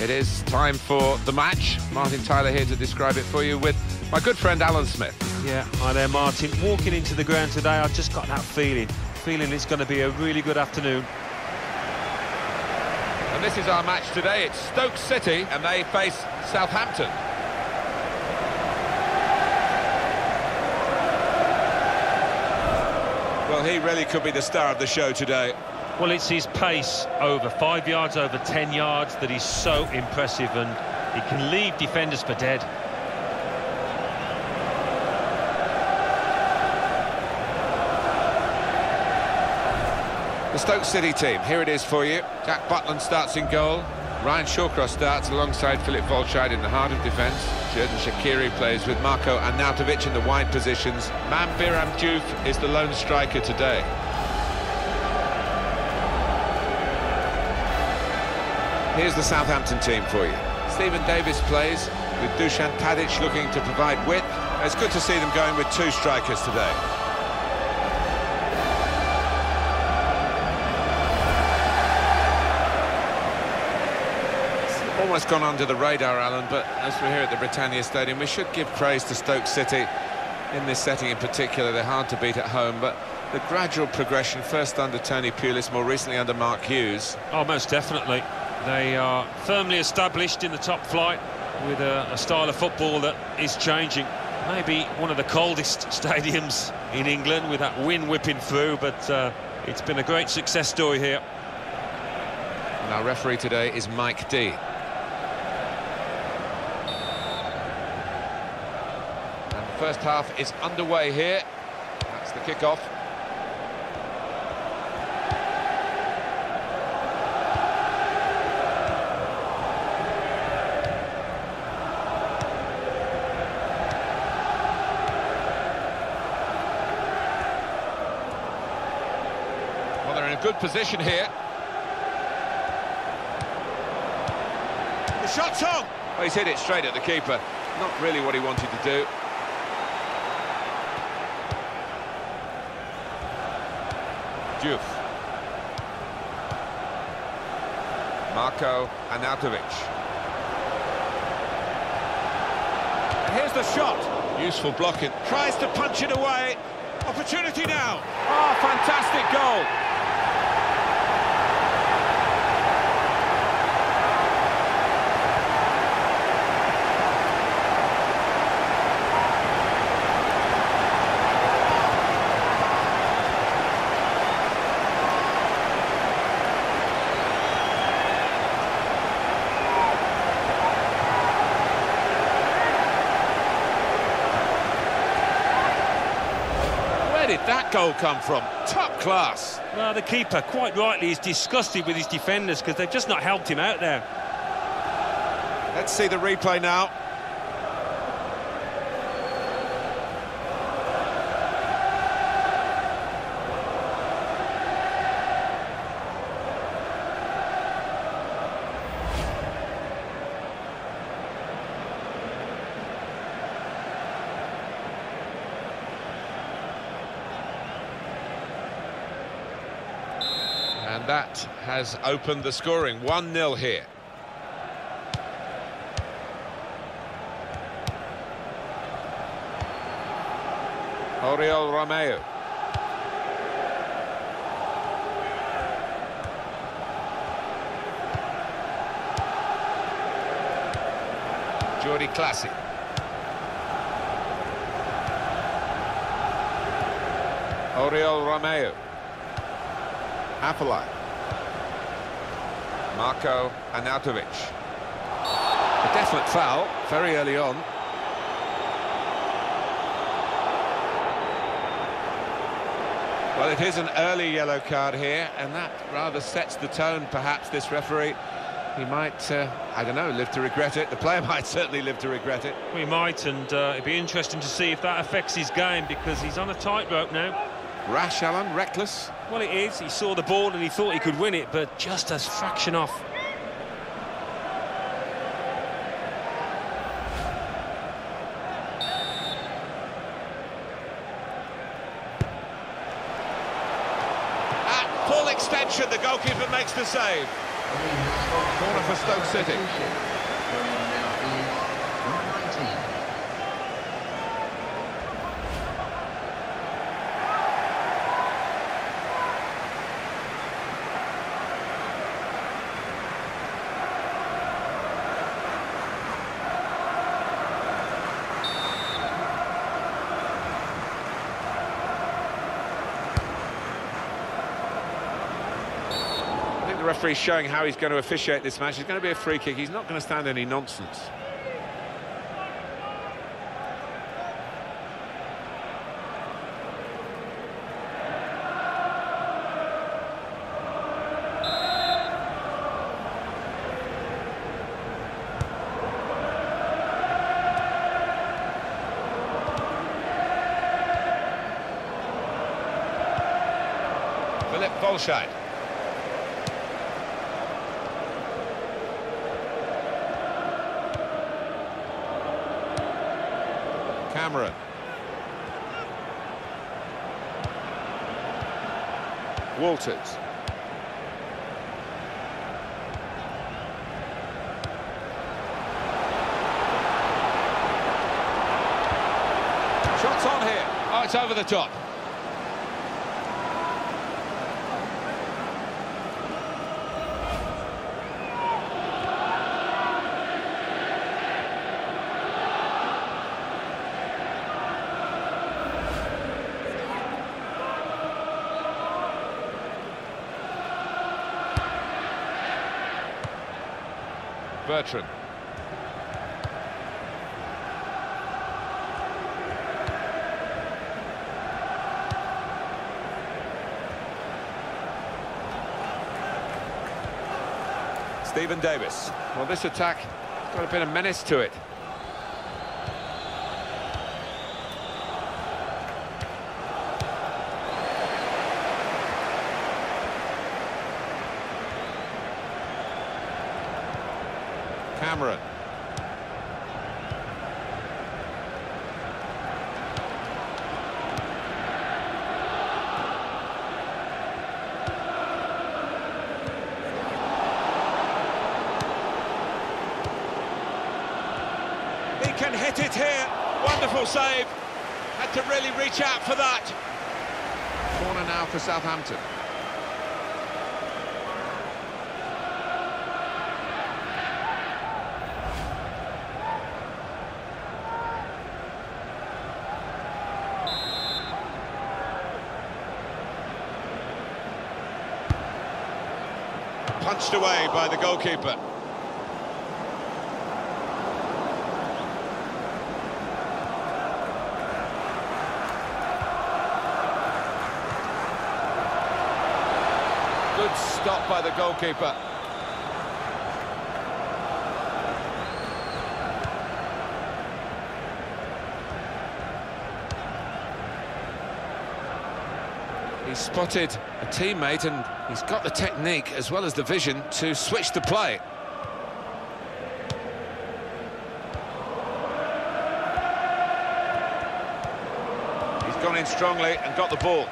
It is time for the match. Martin Tyler here to describe it for you with my good friend Alan Smith. Yeah, hi there, Martin. Walking into the ground today, I've just got that feeling it's going to be a really good afternoon. And this is our match today. It's Stoke City and they face Southampton. Well, he really could be the star of the show today. Well, it's his pace over 5 yards, over 10 yards that is so impressive, and he can leave defenders for dead. The Stoke City team, here it is for you. Jack Butland starts in goal. Ryan Shawcross starts alongside Philip Volchide in the heart of defence. Xherdan Shaqiri plays with Marko Arnautovic in the wide positions. Biram Diouf is the lone striker today. Here's the Southampton team for you. Stephen Davis plays with Dusan Tadic looking to provide width. It's good to see them going with two strikers today. Almost gone under the radar, Alan, but as we're here at the Britannia Stadium, we should give praise to Stoke City in this setting in particular. They're hard to beat at home, but the gradual progression, first under Tony Pulis, more recently under Mark Hughes. Oh, most definitely. They are firmly established in the top flight with a style of football that is changing. Maybe one of the coldest stadiums in England with that wind whipping through, but it's been a great success story here. And our referee today is Mike D. First half is underway here. That's the kick-off. Well, they're in a good position here. The shot's on! Well, he's hit it straight at the keeper. Not really what he wanted to do. Diouf. Marko Arnautovic. And here's the shot. Useful blocking. Tries to punch it away. Opportunity now. Oh, fantastic goal. Where did that goal come from? Top class. Well, the keeper, quite rightly, is disgusted with his defenders because they've just not helped him out there. Let's see the replay now. And that has opened the scoring. 1-0 here. Oriol Romeu. Jordi Clasie. Oriol Romeu. Afellay. Marko Arnautovic. A definite foul very early on. Well, it is an early yellow card here, and that rather sets the tone, perhaps, this referee. He might, I don't know, live to regret it. The player might certainly live to regret it. We might, and it'd be interesting to see if that affects his game, because he's on a tightrope now. Rash, Alan, reckless. Well, it is. He saw the ball and he thought he could win it, but just a fraction off. At full extension, the goalkeeper makes the save. Corner for Stoke City. The referee's showing how he's going to officiate this match. It's going to be a free kick. He's not going to stand any nonsense. Philip Volscheid. Cameron. Walters. Shots on here. Oh, it's over the top. Bertrand. Stephen Davis. Well, this attack has got a bit of menace to it. Cameron. He can hit it here. Wonderful save. Had to really reach out for that. Corner now for Southampton. Punched away by the goalkeeper. Good stop by the goalkeeper. He's spotted a teammate and he's got the technique as well as the vision to switch the play. He's gone in strongly and got the ball.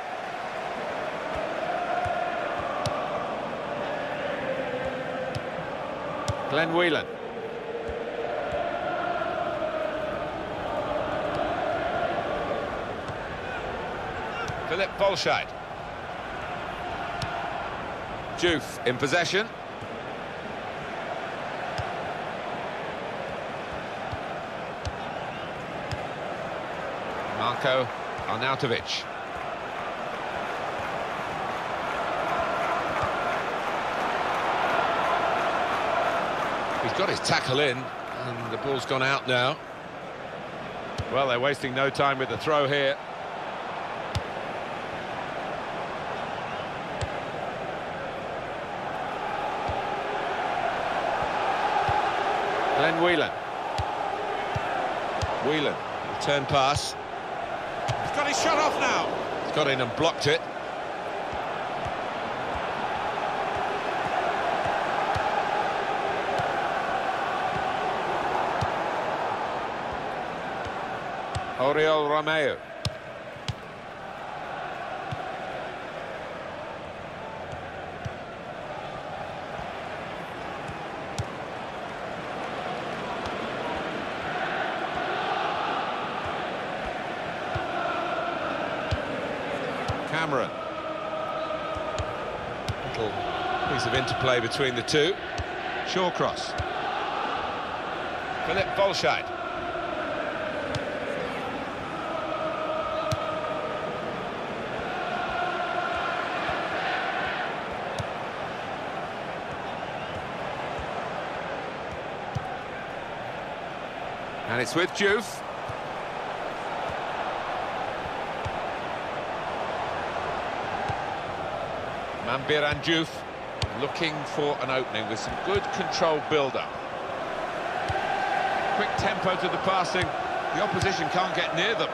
Glenn Whelan. Philip Volscheid. Diouf in possession. Marko Arnautovic. He's got his tackle in, and the ball's gone out now. Well, they're wasting no time with the throw here. Glenn Whelan. Whelan, return pass. He's got his shot off now. He's got in and blocked it. Oriol Romeu. Cameron. Little piece of interplay between the two. Shawcross. Philip Volscheid. And it's with Diouf. Mambiran Diouf looking for an opening with some good controlled build-up. Quick tempo to the passing. The opposition can't get near them.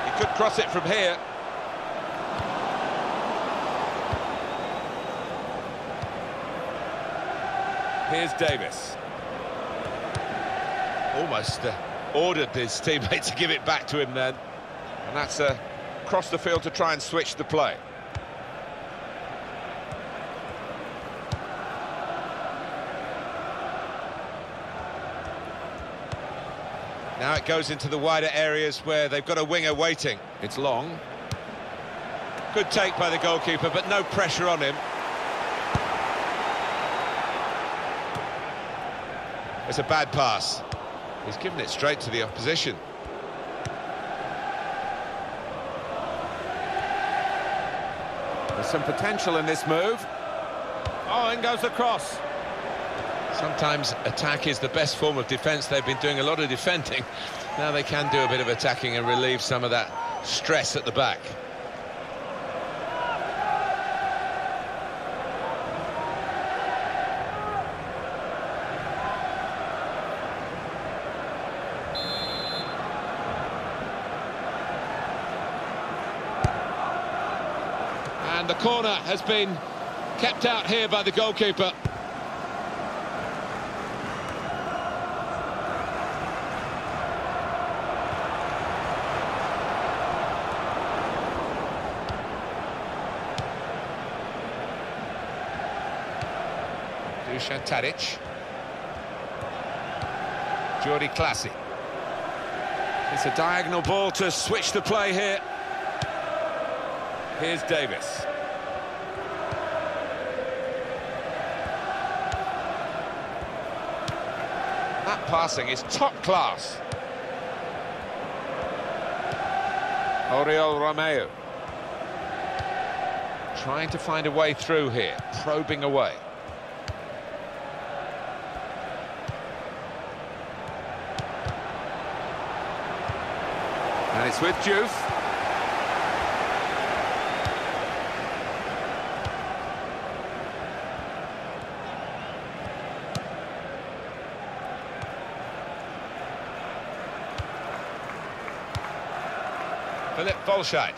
He could cross it from here. Here's Davis. Almost ordered his teammate to give it back to him then. And that's across the field to try and switch the play. Now it goes into the wider areas where they've got a winger waiting. It's long. Good take by the goalkeeper, but no pressure on him. It's a bad pass. He's given it straight to the opposition. There's some potential in this move. Oh, in goes the cross. Sometimes attack is the best form of defence. They've been doing a lot of defending. Now they can do a bit of attacking and relieve some of that stress at the back. And the corner has been kept out here by the goalkeeper. Dusan Tadic. Jordi Clasie. It's a diagonal ball to switch the play here. Here's Davis. That passing is top class. Oriol Romeu. Trying to find a way through here, probing away. And it's with Diouf. Philip Volscheid.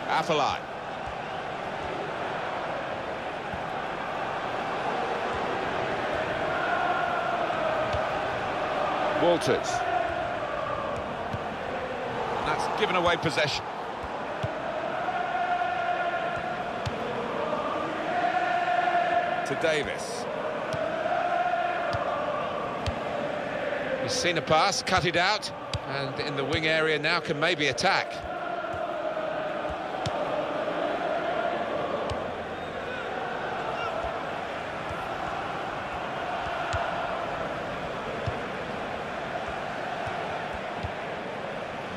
Afellay. Walters. And that's given away possession. To Davis. He's seen a pass, cut it out, and in the wing area now can maybe attack.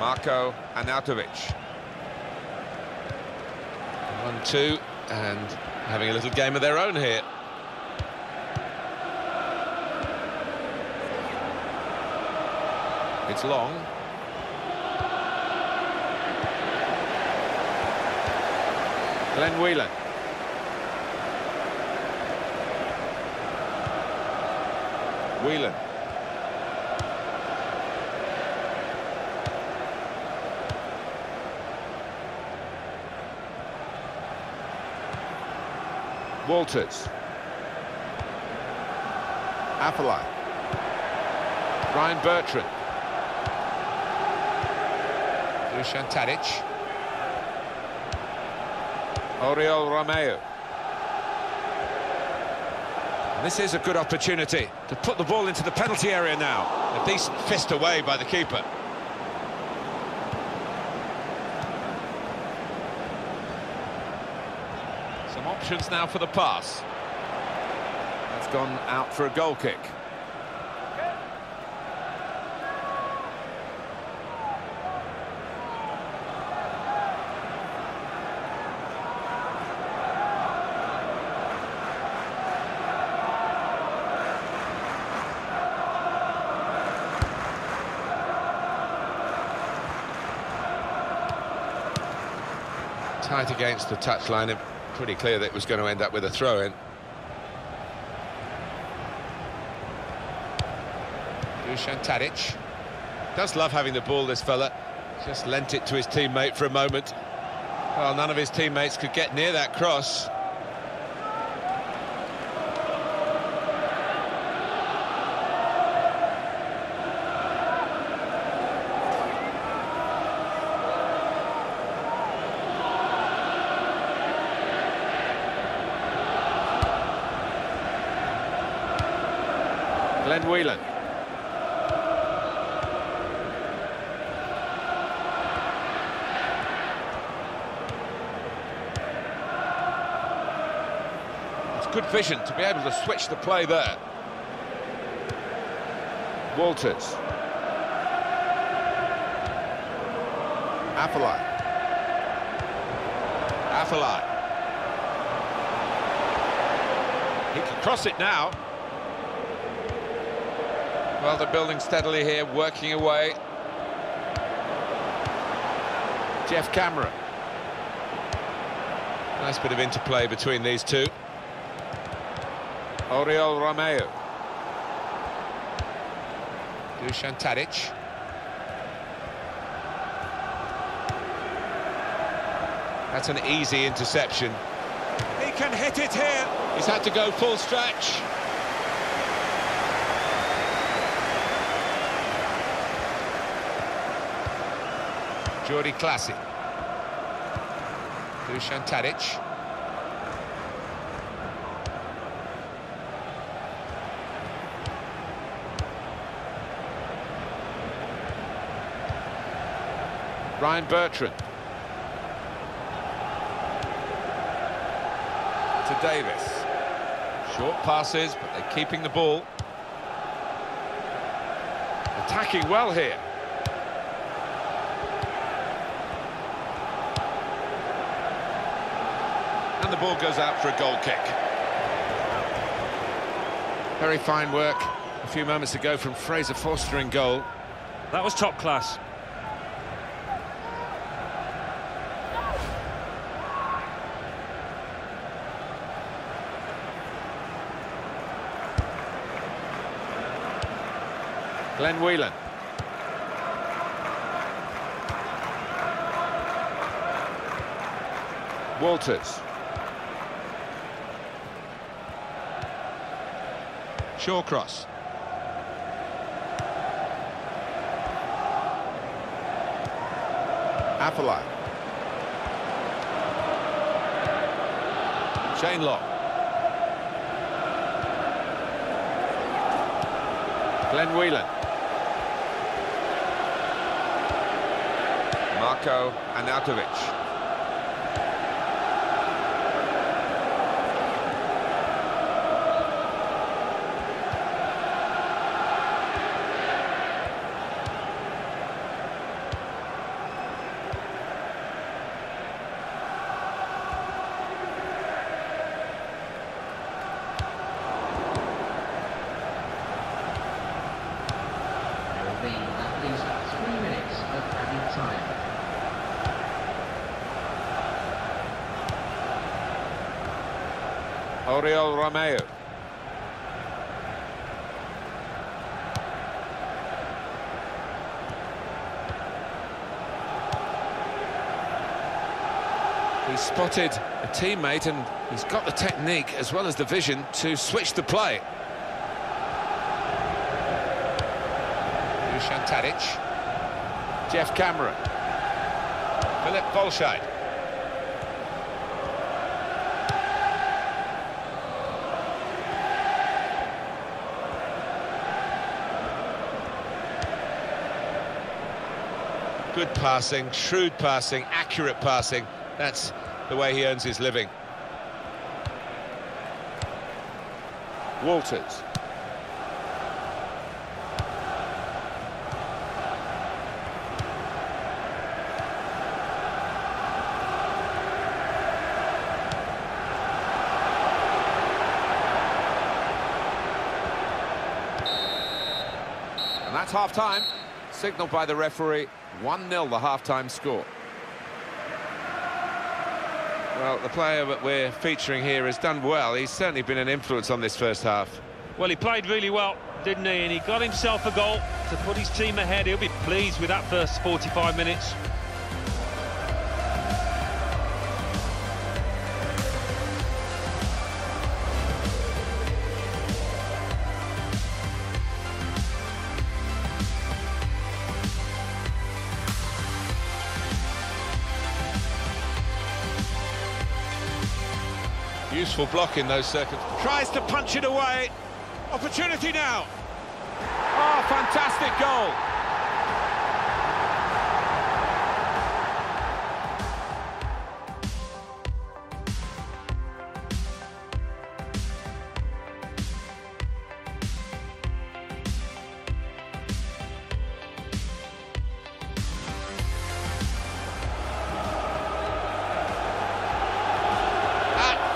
Marko Arnautovic. 1-2, and having a little game of their own here. It's long. Glenn Whelan. Whelan. Walters. Afellay. Ryan Bertrand. Dusan Tadic. Oriol Romeu. This is a good opportunity to put the ball into the penalty area now. A decent fist away by the keeper. Some options now for the pass. That's gone out for a goal kick. Tight against the touchline, and pretty clear that it was going to end up with a throw-in. Dusan Tadic. Does love having the ball, this fella. Just lent it to his teammate for a moment. Well, none of his teammates could get near that cross. Glenn Whelan. It's good vision to be able to switch the play there. Walters. Afellay. Afellay. He can cross it now. Well, they're building steadily here, working away. Geoff Cameron. Nice bit of interplay between these two. Oriol Romeu. Dusan Tadic. That's an easy interception. He can hit it here. He's had to go full stretch. Jordi Clasie. Dusan Tadic. Ryan Bertrand. To Davis. Short passes, but they're keeping the ball. Attacking well here. And the ball goes out for a goal kick. Very fine work a few moments ago from Fraser Forster in goal. That was top class. Glenn Whelan. Walters. Shawcross. Afellay. Shane Long. Glenn Whelan. Marko Arnautovic. At least 3 minutes of added time. Oriol Romeu. He's spotted a teammate and he's got the technique as well as the vision to switch the play. Dusan Tadic. Geoff Cameron. Philip Volscheid. Good passing, shrewd passing, accurate passing. That's the way he earns his living. Walters. And that's half-time, signalled by the referee. 1-0 the half-time score. Well, the player that we're featuring here has done well. He's certainly been an influence on this first half. Well, he played really well, didn't he? And he got himself a goal to put his team ahead. He'll be pleased with that first 45 minutes. Useful block in those circumstances. Tries to punch it away. Opportunity now. Oh, fantastic goal.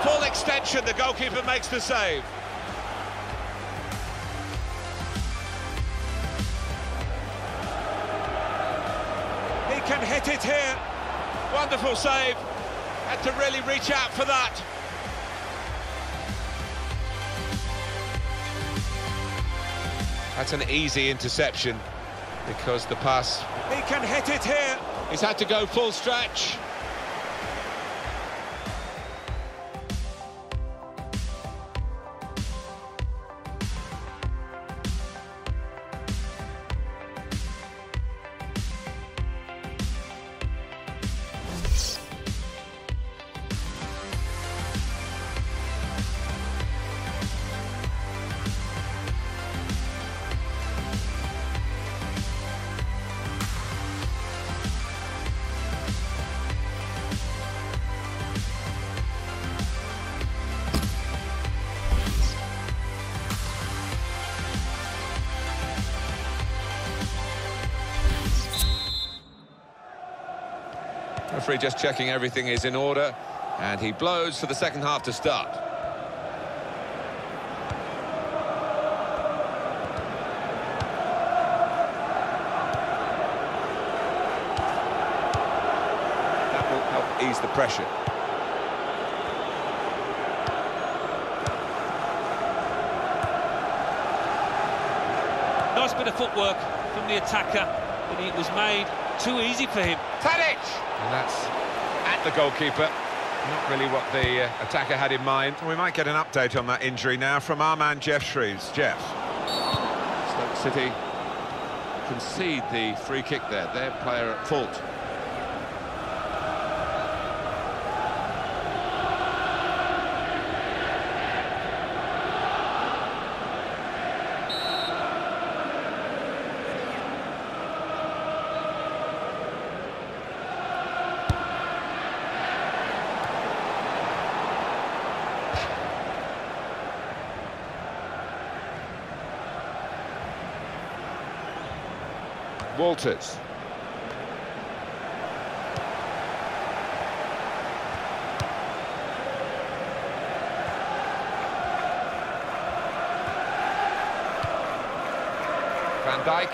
Full extension, the goalkeeper makes the save. He can hit it here. Wonderful save. Had to really reach out for that. That's an easy interception because the pass... He can hit it here. He's had to go full stretch. Referee just checking everything is in order, and he blows for the second half to start. That will help ease the pressure. Nice bit of footwork from the attacker, but it was made too easy for him. Tadic! And that's at the goalkeeper. Not really what the attacker had in mind. We might get an update on that injury now from our man Geoff Shreeves. Geoff. Stoke City concede the free kick there. Their player at fault. Walters. Van Dijk.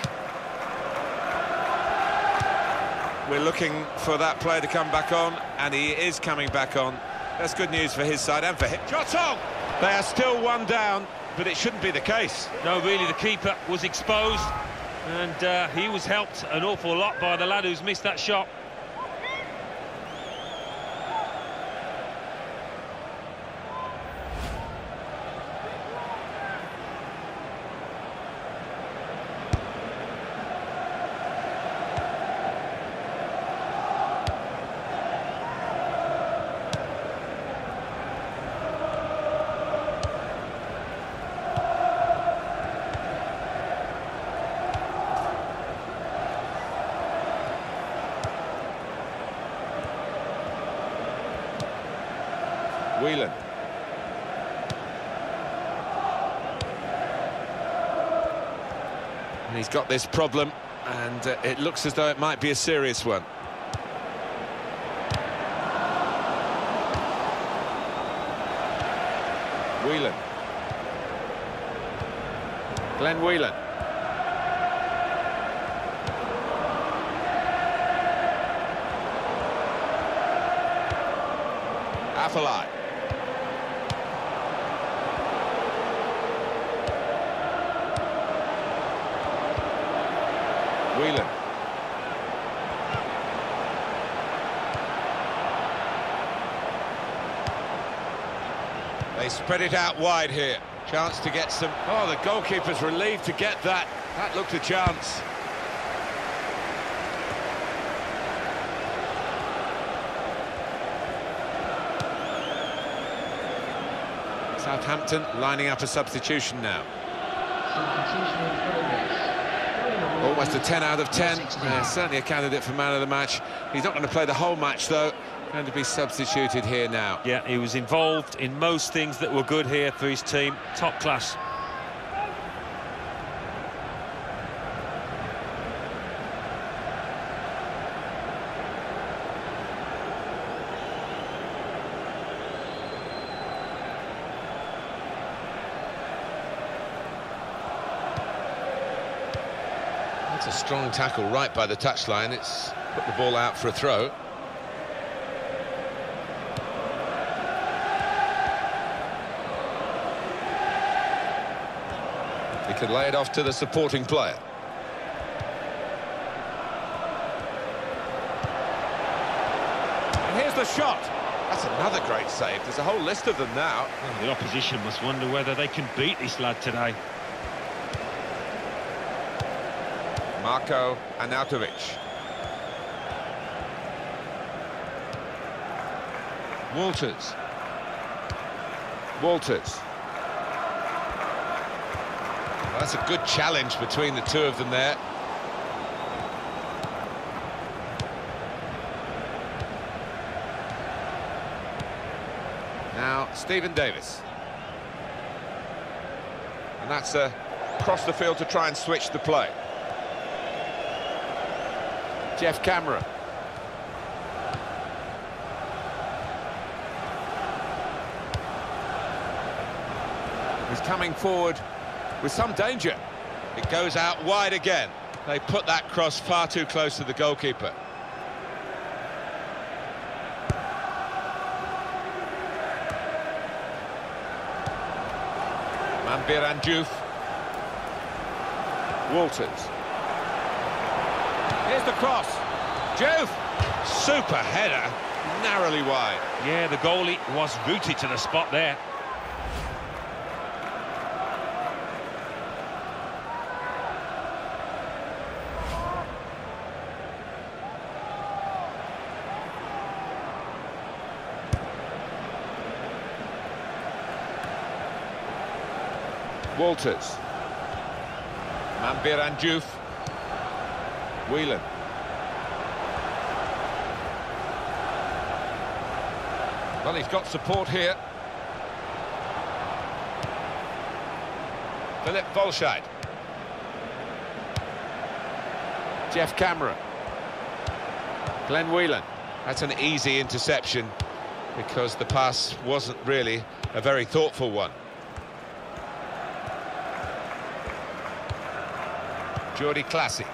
We're looking for that player to come back on, and he is coming back on. That's good news for his side and for him. Jotong! They are still one down, but it shouldn't be the case. No, really, the keeper was exposed, and he was helped an awful lot by the lad who's missed that shot. Whelan. And he's got this problem, and it looks as though it might be a serious one. Whelan. Glenn Whelan. Afellay. Whelan. They spread it out wide here. Chance to get some... Oh, the goalkeeper's relieved to get that. That looked a chance. Southampton lining up a substitution now. Substitution in progress. Almost a 10 out of 10. Certainly a candidate for man of the match. He's not going to play the whole match, though. Going to be substituted here now. Yeah, he was involved in most things that were good here for his team. Top class. That's a strong tackle right by the touchline. It's put the ball out for a throw. He could lay it off to the supporting player. And here's the shot. That's another great save. There's a whole list of them now. Well, the opposition must wonder whether they can beat this lad today. Marko Arnautovic. Walters. Walters. Well, that's a good challenge between the two of them there. Now, Stephen Davis. And that's across the field to try and switch the play. Geoff Cameron. He's coming forward with some danger. It goes out wide again. They put that cross far too close to the goalkeeper. Manbir Diouf. Walters. Here's the cross. Diouf. Super header. Narrowly wide. Yeah, the goalie was rooted to the spot there. Walters. Manbir Diouf. Whelan. Well, he's got support here. Philip Volscheid. Geoff Cameron. Glenn Whelan. That's an easy interception because the pass wasn't really a very thoughtful one. Jordi Clasie.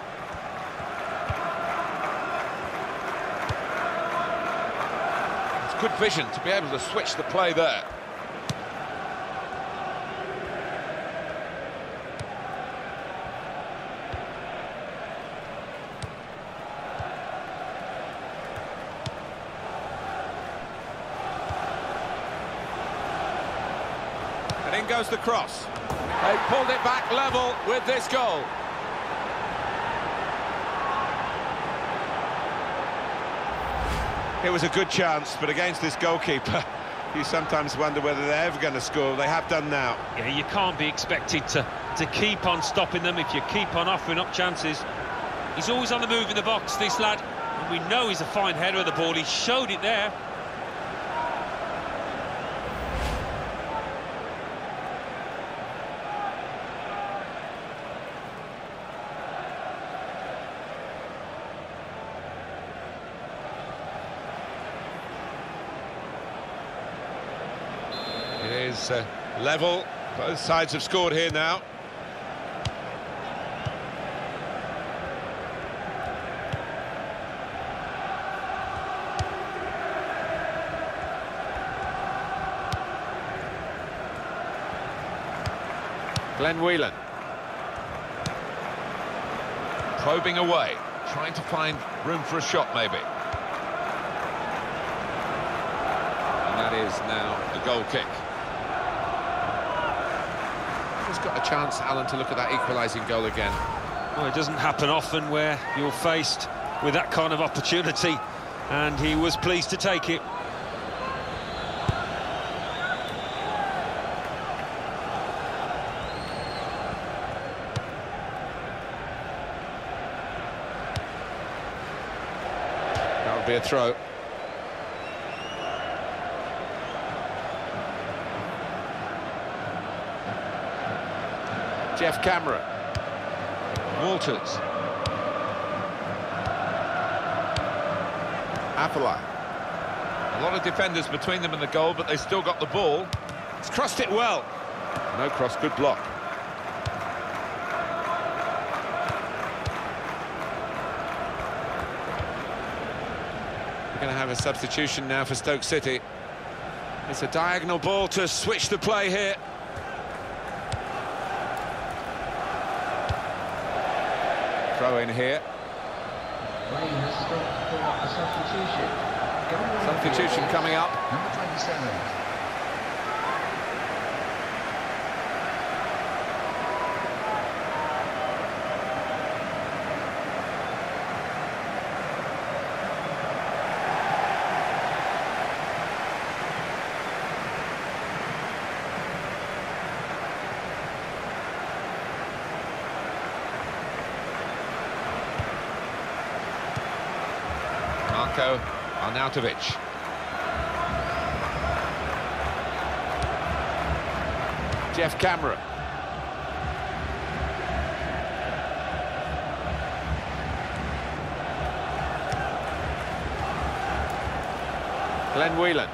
It's good vision to be able to switch the play there. And in goes the cross. They pulled it back level with this goal. It was a good chance, but against this goalkeeper, you sometimes wonder whether they're ever going to score. They have done now. Yeah, you can't be expected to keep on stopping them if you keep on offering up chances. He's always on the move in the box, this lad. And we know he's a fine header of the ball. He showed it there. is level. Both sides have scored here now. Glenn Whelan. Probing away, trying to find room for a shot maybe. And that is now a goal kick. He's got a chance, Alan, to look at that equalising goal again. Well, it doesn't happen often where you're faced with that kind of opportunity, and he was pleased to take it. That would be a throw. Jeff Cameron. Walters. Afellay. A lot of defenders between them and the goal, but they still got the ball. It's crossed it well. No cross, good block. We're going to have a substitution now for Stoke City. It's a diagonal ball to switch the play here. Throw in here. Play has stopped for a substitution. Substitution coming up. Number 27. Marko Arnautovic. Jeff Cameron. Glenn Whelan.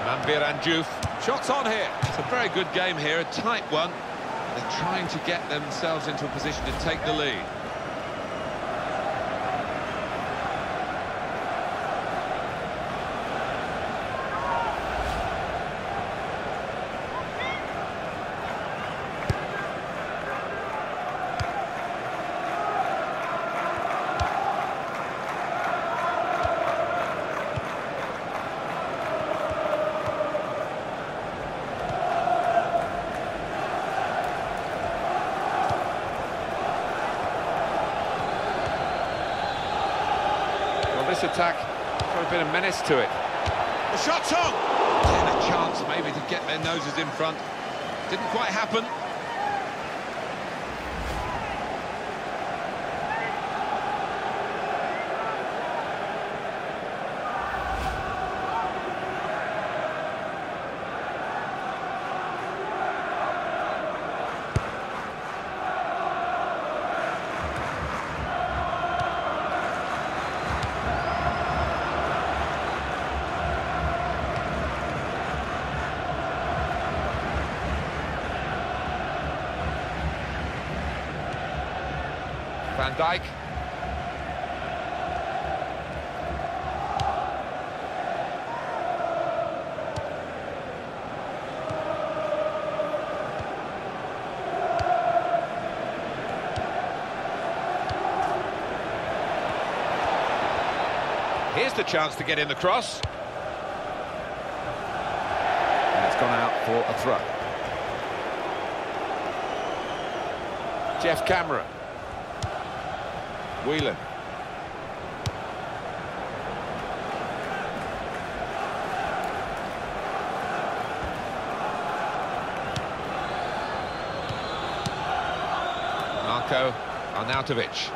Manbir Diouf. Shots on here. It's a very good game here, a tight one. They're trying to get themselves into a position to take the lead. This attack got a bit of menace to it. The shot's on! And a chance maybe to get their noses in front. Didn't quite happen. Van Dijk. Here's the chance to get in the cross. And it's gone out for a throw. Jeff Cameron. Whelan. Marko Arnautovic.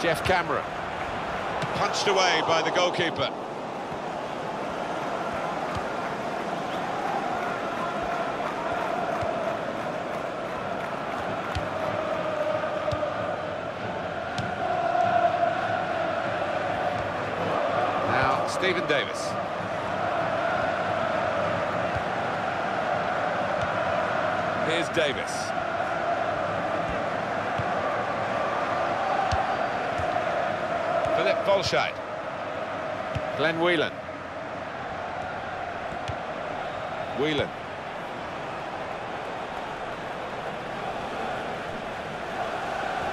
Jeff Cameron. Punched away by the goalkeeper. Now, Stephen Davis. Here's Davis. Philip Volscheid. Glenn Whelan. Whelan.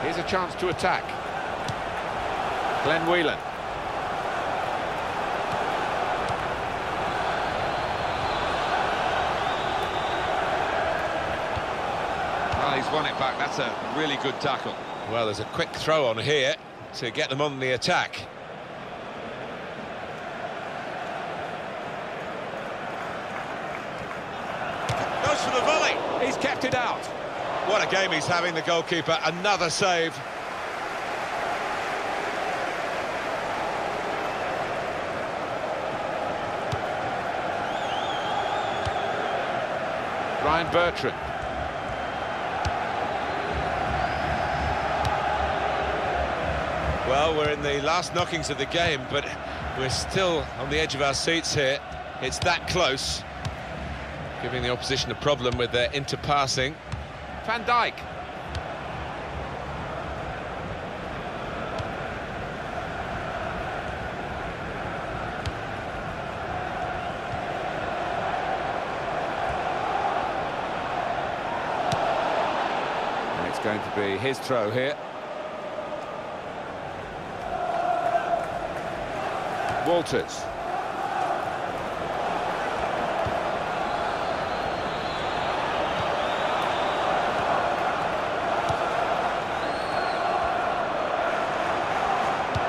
Here's a chance to attack. Glenn Whelan. Well, he's won it back. That's a really good tackle. Well, there's a quick throw on here to get them on the attack. Goes for the volley. He's kept it out. What a game he's having, the goalkeeper. Another save. Ryan Bertrand. Well, we're in the last knockings of the game, but we're still on the edge of our seats here. It's that close, giving the opposition a problem with their interpassing. Van Dijk. And it's going to be his throw here. Walters.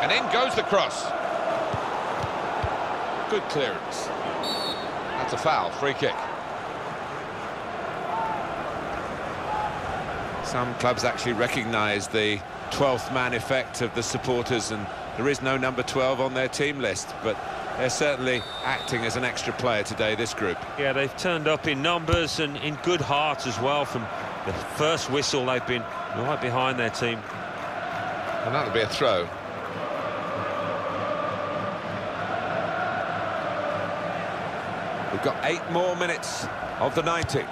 And in goes the cross. Good clearance. That's a foul, free kick. Some clubs actually recognise the 12th man effect of the supporters, and there is no number 12 on their team list, but they're certainly acting as an extra player today, this group. Yeah, they've turned up in numbers and in good heart as well. From the first whistle, they've been right behind their team. And that'll be a throw. We've got 8 more minutes of the 90.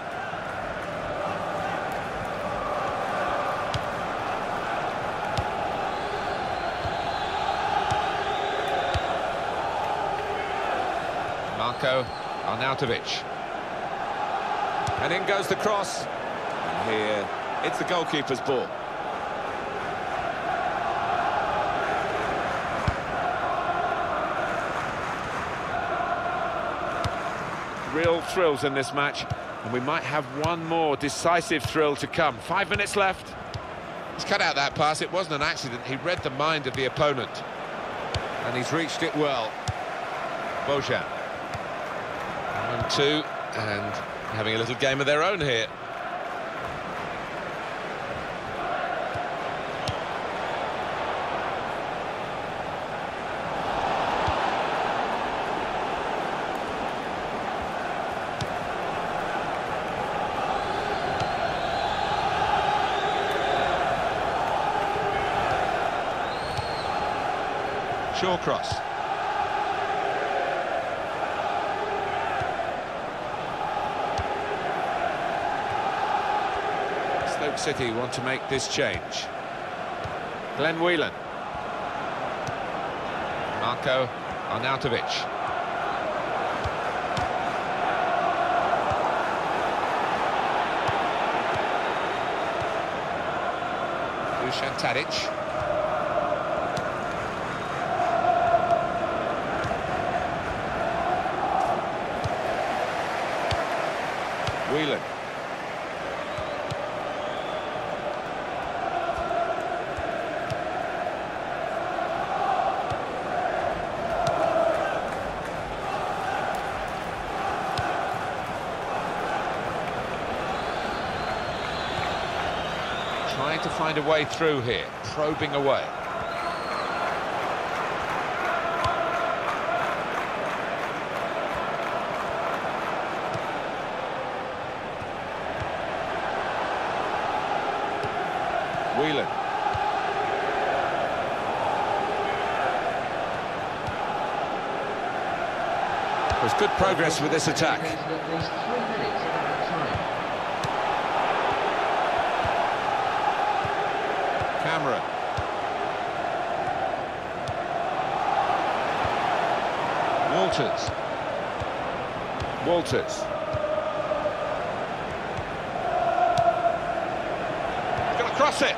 Marko Arnautovic. And in goes the cross. And here, it's the goalkeeper's ball. Real thrills in this match, and we might have one more decisive thrill to come. 5 minutes left. He's cut out that pass. It wasn't an accident. He read the mind of the opponent, and he's reached it well. Bojan. 1-2, and having a little game of their own here. Shawcross. Stoke City want to make this change. Glenn Whelan. Marko Arnautovic. Dusan Tadic. Whelan. Trying to find a way through here, probing away. Whelan. There's good progress with this attack. At least 3 minutes of added time. Cameron. Walters. He's going to cross it.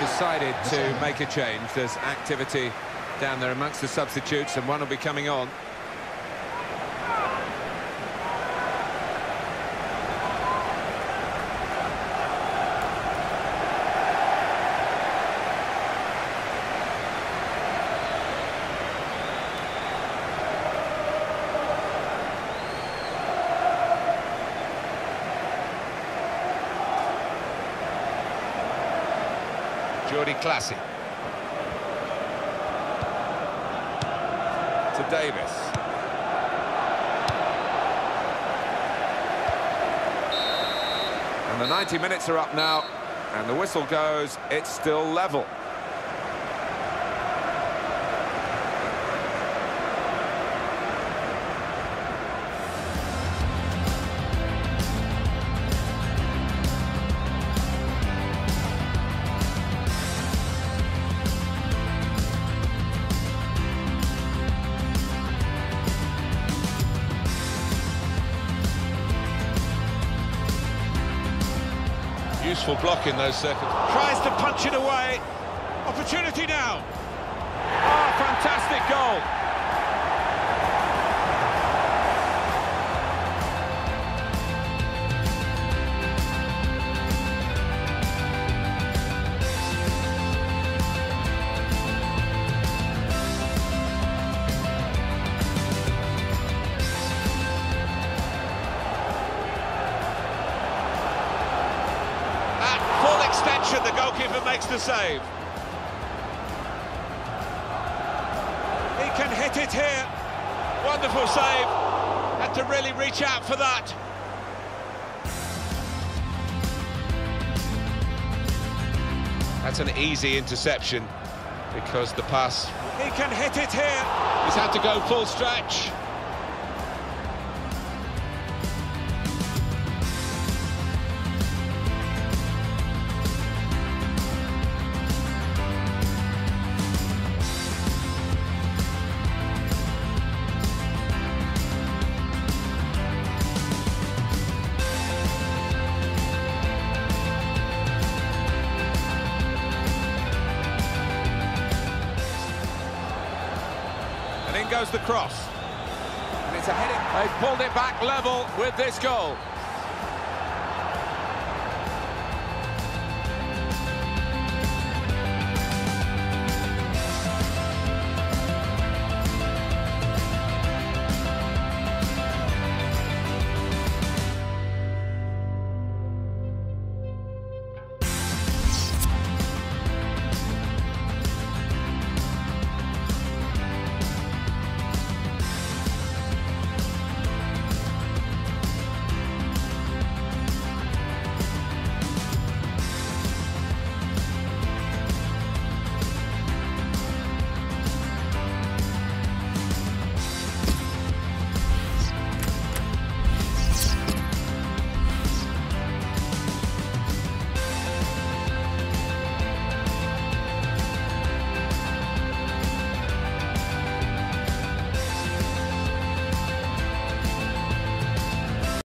Decided to make a change. There's activity down there amongst the substitutes, and one will be coming on. Jordi Clasie. To Davis. And the 90 minutes are up now, and the whistle goes, it's still level. Useful block in those circumstances. Tries to punch it away. Opportunity now. Oh, fantastic goal. The goalkeeper makes the save. He can hit it here. Wonderful save. Had to really reach out for that. That's an easy interception because the pass... He can hit it here. He's had to go full stretch. And in goes the cross. And it's a heading. They've pulled it back level with this goal.